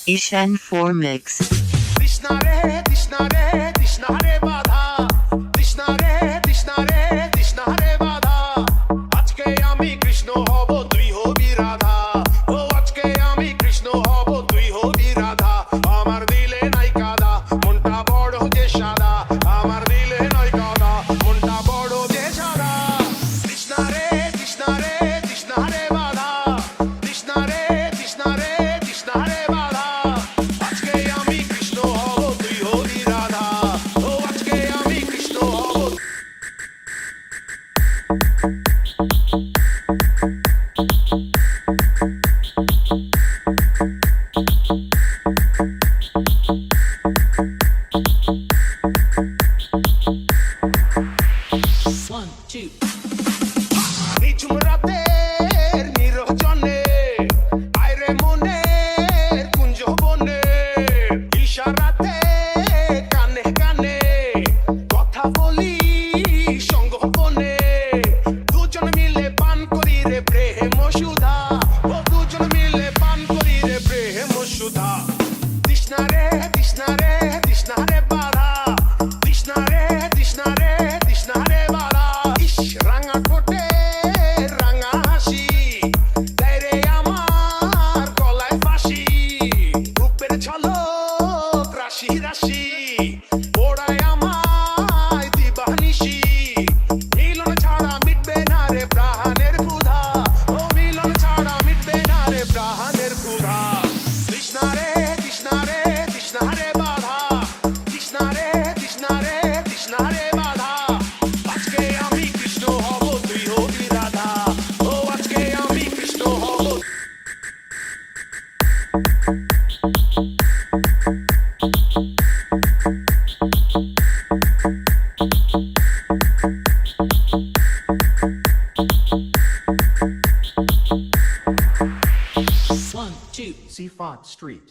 Ishan 4 Mix. তৃষ্ণা রে তৃষ্ণা রে তৃষ্ণা রে বাধা তৃষ্ণা রে তৃষ্ণা রে তৃষ্ণা রে বাধা আজকে আমি কৃষ্ণ হব তুই হবি রাধা ও আজকে আমি কৃষ্ণ হব তুই হবি রাধা আমার দিলে নাই কাদা মনটা বড় যে সাদা আমার দিলে নাই কাদা মনটা বড় যে সাদা তৃষ্ণা রে তৃষ্ণা রে তৃষ্ণা রে বাধা তৃষ্ণা রে তৃষ্ণা রে তৃষ্ণা রে বাধা আজকে আমি কৃষ্ণ হব তুই হবি রাধা ও আজকে আমি কৃষ্ণ হব One, two. নিঝুম রাতের নিরজনে আইরে মনের কুঞ্জ বনে ইশারাতে কানে কানে কথা বলি সঙ্গোপনে দুজন মিলে পান করি রে প্রেম সুধা ও দুজন মিলে পান করি রে প্রেম সুধা তৃষ্ণা রে তৃষ্ণা রে তৃষ্ণা রে বাধা তৃষ্ণা রে তৃষ্ণা রে তৃষ্ণা রে বাধা ইস রাঙা ঠোঁটে রাঙা হাসি দেয় রে আমার গলায় ফাঁসি রূপের ঝলক রাশি রাশি ওড়ায় আমায় দিবানিশি মিলন ছাড়া মিটবে না রে প্রাণের ক্ষুধা ও মিলন ছাড়া মিটবে না রে প্রাণের ক্ষুধা তৃষ্ণা রে তৃষ্ণা রে তৃষ্ণা রে বাধা তৃষ্ণা রে তৃষ্ণা রে তৃষ্ণা রে বাধা আজকে আমি কৃষ্ণ হব তুই হবি রাধা ও আজকে আমি কৃষ্ণ হব One, two. Seafont Street.